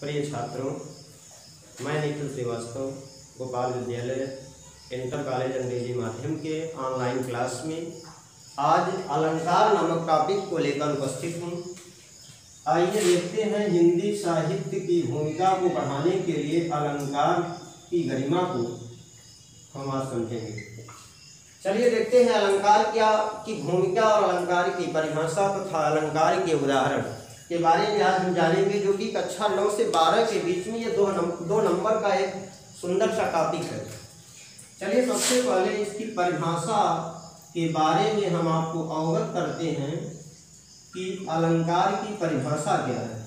प्रिय छात्रों, मैं निखिल श्रीवास्तव गोपाल विद्यालय इंटर कॉलेज अंग्रेजी माध्यम के ऑनलाइन क्लास में आज अलंकार नामक टॉपिक को लेकर उपस्थित हूँ। आइए देखते हैं हिंदी साहित्य की भूमिका को बढ़ाने के लिए अलंकार की गरिमा को हम आज समझेंगे। चलिए देखते हैं अलंकार की भूमिका और अलंकार की परिभाषा तथा अलंकार के उदाहरण के बारे में आज हम जानेंगे, जो कि कक्षा 9 से 12 के बीच में ये दो नंबर का एक सुंदर सा टॉपिक है। चलिए सबसे पहले इसकी परिभाषा के बारे में हम आपको अवगत करते हैं कि अलंकार की परिभाषा क्या है।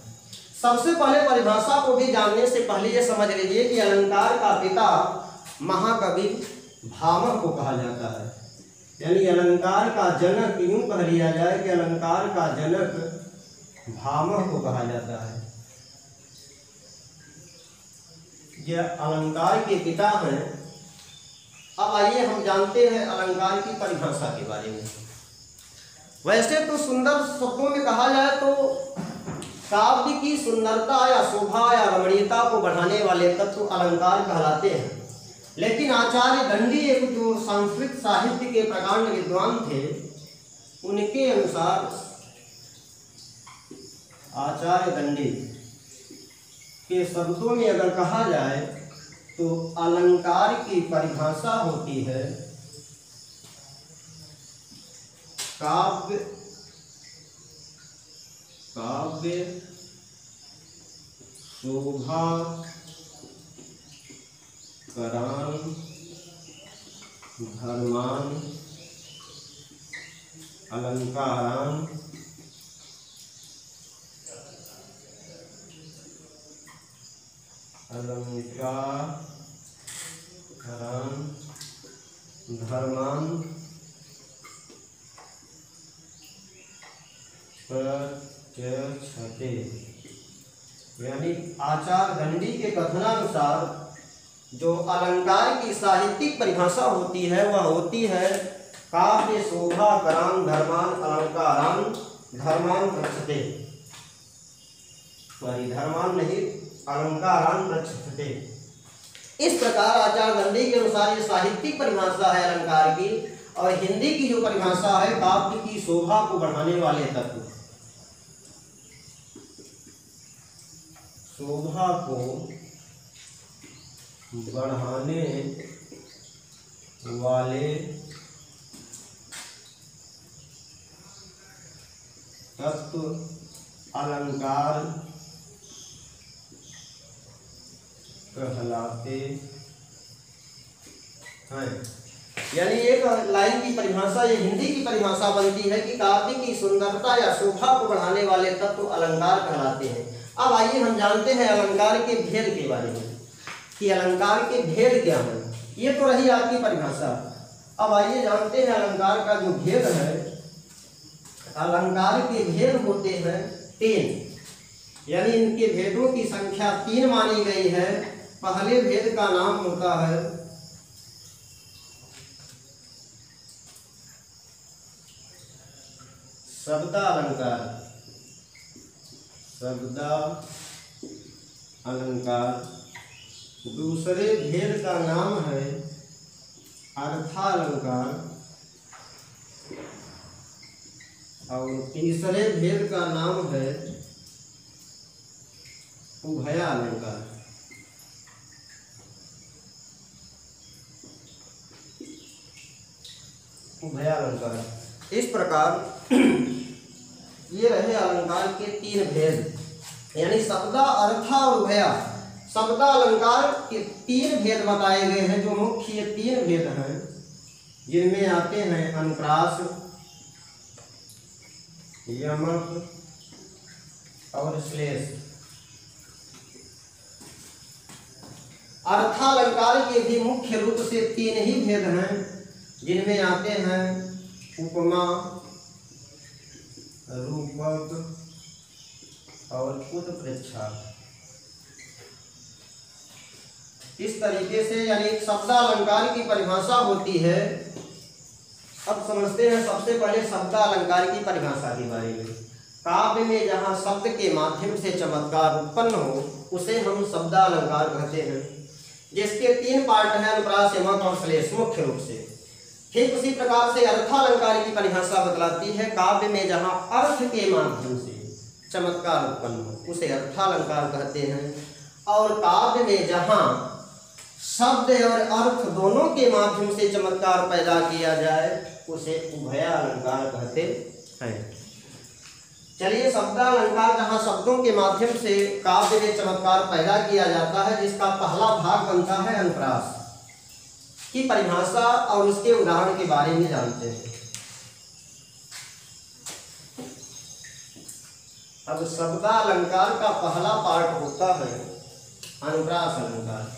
सबसे पहले परिभाषा को भी जानने से पहले ये समझ लीजिए कि अलंकार का पिता महाकवि भामह को कहा जाता है। यानी अलंकार का जनक यूं कह लिया जाए कि अलंकार का जनक भामह को कहा जाता है। यह अलंकार के पिता हैं। अब आइए हम जानते हैं अलंकार की परिभाषा के बारे में। वैसे तो सुंदर शब्दों में कहा जाए तो काव्य की सुंदरता या शोभा या रमणीयता को बढ़ाने वाले तत्व अलंकार कहलाते हैं। लेकिन आचार्य दंडी एक जो संस्कृत साहित्य के प्रकांड विद्वान थे, उनके अनुसार आचार्य दंडी के शब्दों में अगर कहा जाए तो अलंकार की परिभाषा होती है काव्य शोभा करान धर्मान अलंकारान धर्मान प्रत्यक्षते। यानी आचार्य दंडी के कथनानुसार जो अलंकार की साहित्यिक परिभाषा होती है वह होती है काव्य शोभा करान धर्मान अलंकारान धर्मान प्रक्षते। सॉरी, धर्मान नहीं, अलंकारान प्रक्षते। इस प्रकार आचार्य दंडी के अनुसार ये साहित्यिक परिभाषा है अलंकार की। और हिंदी की जो परिभाषा है काव्य की शोभा को बढ़ाने वाले तत्व, शोभा को बढ़ाने वाले तत्व अलंकार कहलाते हैं। यानी एक लाइन की परिभाषा ये हिंदी की परिभाषा बनती है कि काव्य की सुंदरता या शोभा को बढ़ाने वाले तत्व अलंकार कहलाते हैं। अब आइए हम जानते हैं अलंकार के भेद के बारे में कि अलंकार के भेद क्या है। ये तो रही आपकी परिभाषा। अब आइए जानते हैं अलंकार का जो भेद है। अलंकार के भेद होते हैं 3। यानी इनके भेदों की संख्या 3 मानी गई है। पहले भेद का नाम होता है शब्दालंकार। दूसरे भेद का नाम है अर्थालंकार और तीसरे भेद का नाम है उभयालंकार। उभयालंकार। इस प्रकार ये रहे अलंकार के 3 भेद, यानी शब्दा अर्था और उभया। शब्दा अलंकार के 3 भेद बताए गए हैं, जो मुख्य 3 भेद हैं, जिनमें आते हैं अनुप्रास, यमक और श्लेष। अर्थालंकार के भी मुख्य रूप से 3 ही भेद हैं, जिनमें आते हैं उपमा, रूपक और उत्प्रेक्षा। इस तरीके से यानी शब्दालंकार की परिभाषा होती है। अब समझते हैं सबसे पहले शब्दालंकार की परिभाषा के बारे में। काव्य में जहाँ शब्द के माध्यम से चमत्कार उत्पन्न हो उसे हम शब्दालंकार कहते हैं, जिसके 3 पार्ट हैं, अनुप्रास, यमक और श्लेष मुख्य रूप से। ठीक उसी प्रकार से अर्थालंकार की परिभाषा बतलाती है, काव्य में जहाँ अर्थ के माध्यम से चमत्कार उत्पन्न हो उसे अर्थालंकार कहते हैं, और काव्य में जहाँ शब्द और अर्थ दोनों के माध्यम से चमत्कार पैदा किया जाए उसे उभयालंकार कहते हैं। चलिए, शब्दालंकार जहाँ शब्दों के माध्यम से काव्य में चमत्कार पैदा किया जाता है, जिसका पहला भाग बनता है अनुप्रास की परिभाषा और उसके उदाहरण के बारे में जानते हैं। अब शब्दालंकार का पहला पार्ट होता है अनुप्रास अलंकार।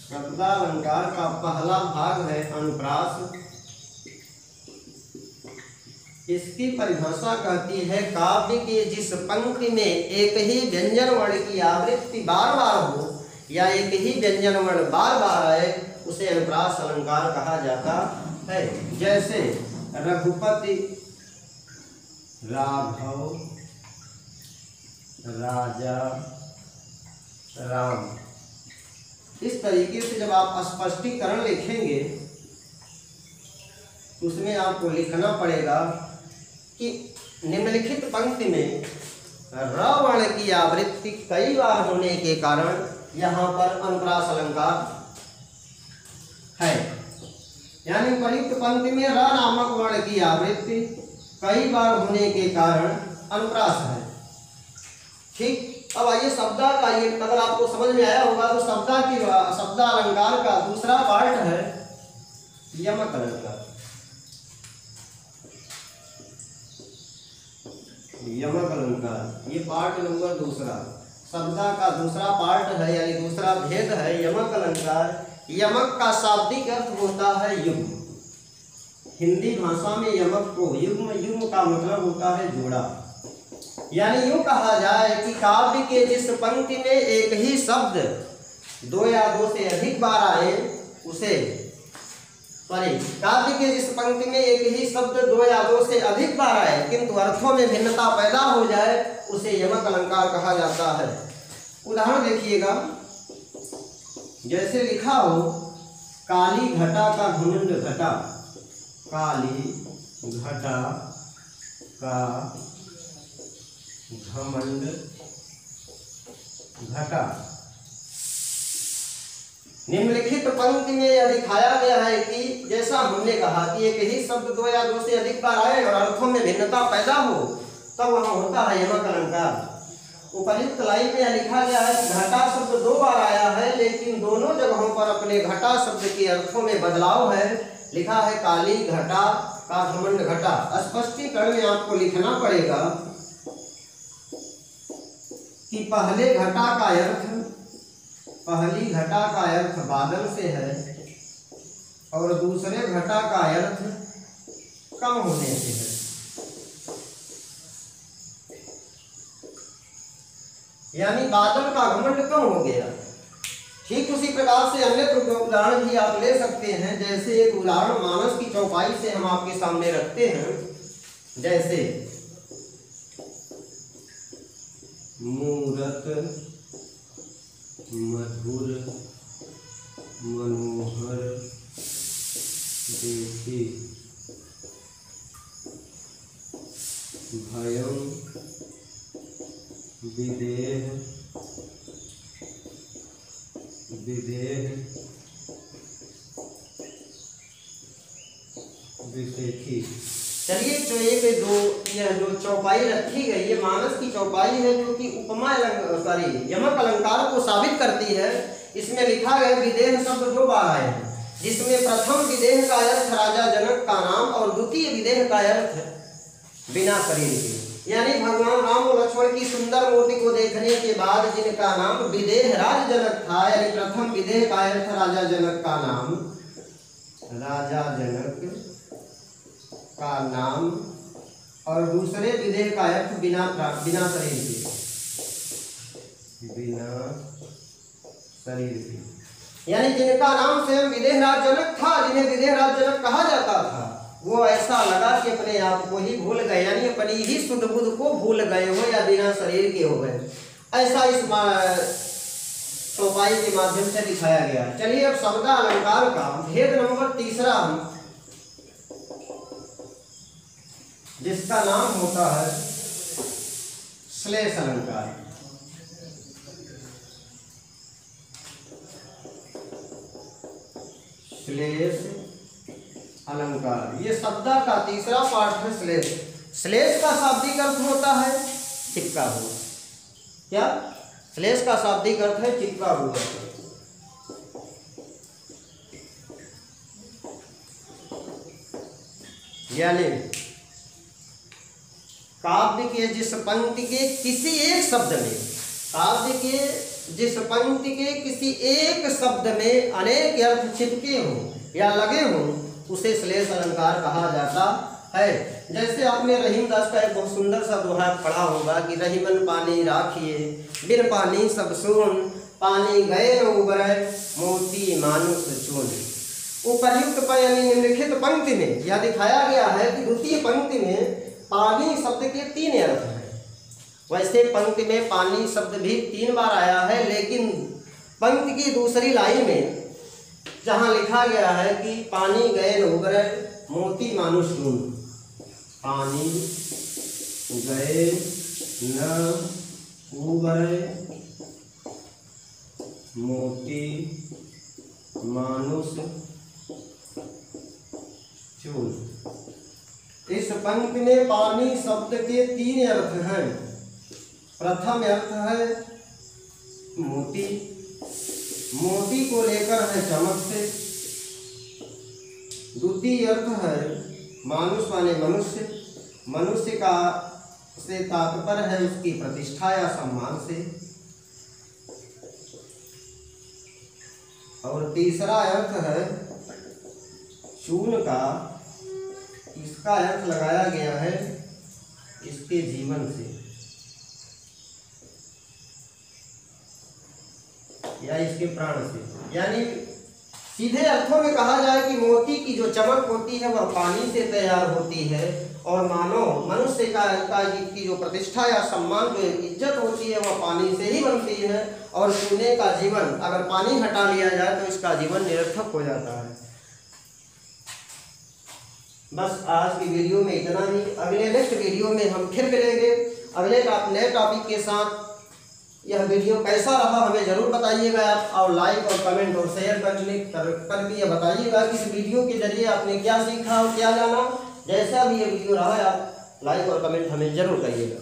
शब्दालंकार का पहला भाग है अनुप्रास। इसकी परिभाषा कहती है, काव्य के जिस पंक्ति में एक ही व्यंजन वर्ण की आवृत्ति बार बार हो या एक ही व्यंजन वर्ण बार बार आए उसे अनुप्रास अलंकार कहा जाता है। जैसे रघुपति, राघव, राजा, राम। इस तरीके से जब आप स्पष्टीकरण लिखेंगे उसमें आपको लिखना पड़ेगा कि निम्नलिखित पंक्ति में र वर्ण की आवृत्ति कई बार होने के कारण यहाँ पर अनुप्रास अलंकार है, यानी उपयुक्त पंक्ति में र नामक वर्ण की आवृत्ति कई बार होने के कारण अनुप्रास है। ठीक, अब आइए शब्दा का, ये अगर आपको समझ में आया होगा तो शब्दालंकार का दूसरा पार्ट है यमक अलंकार। यमक अलंकार ये पार्ट नंबर दूसरा, शब्दा का दूसरा पार्ट है, यानी दूसरा भेद है यमक अलंकार। यमक का शाब्दिक अर्थ होता है युग्म। हिंदी भाषा में यमक को युग्म का मतलब होता है जोड़ा, यानी यूं कहा जाए कि काव्य के जिस पंक्ति में एक ही शब्द 2 या 2 से अधिक बार आए उसे, काव्य के जिस पंक्ति में एक ही शब्द 2 या 2 से अधिक बार आए किंतु अर्थों में भिन्नता पैदा हो जाए उसे यमक अलंकार कहा जाता है। उदाहरण देखिएगा, जैसे लिखा हो, काली घटा का घमंड घटा। काली घटा का घमंड घटा। निम्नलिखित पंक्ति में यह दिखाया गया है कि जैसा हमने कहा कि एक ही शब्द 2 या 2 से अधिक बार आए और अर्थों में भिन्नता पैदा हो तब वहां होता है यमक अलंकार। उपयुक्त लाइन में यह लिखा गया है कि घटा शब्द 2 बार आया है, लेकिन दोनों जगहों पर अपने घटा शब्द के अर्थों में बदलाव है। लिखा है काली घटा का घमंड घटा। स्पष्टीकरण में आपको लिखना पड़ेगा कि पहली घटा का अर्थ बादल से है और दूसरे घटा का अर्थ कम होने से है। यानी बादल का घमंड कम हो गया। ठीक उसी प्रकार से अन्य उदाहरण भी आप ले सकते हैं। जैसे एक उदाहरण मानस की चौपाई से हम आपके सामने रखते हैं, जैसे मूरत मधुर मनोहर देखी, भयं विदेह विदेही। चलिए, जो यह जो चौपाई रखी गई है मानस की चौपाई है, जो कि उपमा यमक अलंकार को साबित करती है। इसमें लिखा गया विदेह शब्द 2 बार आए हैं, जिसमें प्रथम विदेह का अर्थ राजा जनक का नाम और द्वितीय विदेह का अर्थ बिना शरीर के। यानी भगवान राम और लक्ष्मण की सुंदर मूर्ति को देखने के बाद जिनका नाम विदेह राज जनक था, यानी प्रथम विदेह का अर्थ राजा जनक का नाम, राजा जनक का नाम, और दूसरे विदेह का अर्थ बिना शरीर के, बिना शरीर के। यानी जिनका नाम स्वयं विदेहराज जनक था, जिन्हें विदेहराज जनक कहा जाता था, वो ऐसा लगा कि अपने आप को ही भूल गए, यानी अपनी ही शुद्ध बुद्ध को भूल गए हो या बिना शरीर के हो गए। ऐसा इस चौपाई के माध्यम से दिखाया गया। चलिए अब शब्द अलंकार का भेद नंबर तीसरा, जिसका नाम होता है श्लेष अलंकार। श्लेष अलंकार, ये शब्द का तीसरा पार्ट है श्लेष। श्लेष का शाब्दिक अर्थ होता है चिपका हुआ। क्या? श्लेष का शाब्दिक अर्थ है चिपका हुआ। यानी काव्य के जिस पंक्ति के किसी एक शब्द में, काव्य के जिस पंक्ति के किसी एक शब्द में अनेक अर्थ चिपके हों या लगे हों, उसे श्लेष अलंकार कहा जाता है। जैसे आपने रहीमदास का एक बहुत सुंदर सा दोहा पढ़ा होगा कि रहीमन पानी राखिए बिन पानी सब सून, पानी गए न उबरे मोती मानुष चून। उपर्युक्त निम्नलिखित पंक्ति में यह दिखाया गया है कि द्वितीय पंक्ति में पानी शब्द के 3 अर्थ हैं। वैसे पंक्ति में पानी शब्द भी 3 बार आया है, लेकिन पंक्ति की दूसरी लाइन में जहाँ लिखा गया है कि पानी गए न उबरे मोती मानुष चून, पानी गए न उबरे मोती मानुष चून। इस पंक्ति में पानी शब्द के 3 अर्थ हैं। प्रथम अर्थ है मोती, मोती को लेकर है चमक से। द्वितीय अर्थ है मानुष माने मनुष्य, मनुष्य का से तात्पर्य है उसकी प्रतिष्ठा या सम्मान से। और तीसरा अर्थ है चून का, इसका अर्थ लगाया गया है इसके जीवन से या इसके प्राण से। यानी सीधे अर्थों में कहा जाए कि मोती की जो चमक होती है वह पानी से तैयार होती है, और मानव मनुष्य का की जो प्रतिष्ठा या सम्मान जो इज्जत होती है वह पानी से ही बनती है। और चूने का जीवन, अगर पानी हटा लिया जाए तो इसका जीवन निरर्थक हो जाता है। बस आज की वीडियो में इतना ही। अगले नेक्स्ट वीडियो में हम फिर मिलेंगे अगले नए टॉपिक के साथ। यह वीडियो कैसा रहा हमें ज़रूर बताइएगा आप, और लाइक और कमेंट और शेयर करके यह बताइएगा कि इस वीडियो के जरिए आपने क्या सीखा और क्या जाना। जैसा भी ये वीडियो रहा है आप लाइक और कमेंट हमें ज़रूर करिएगा।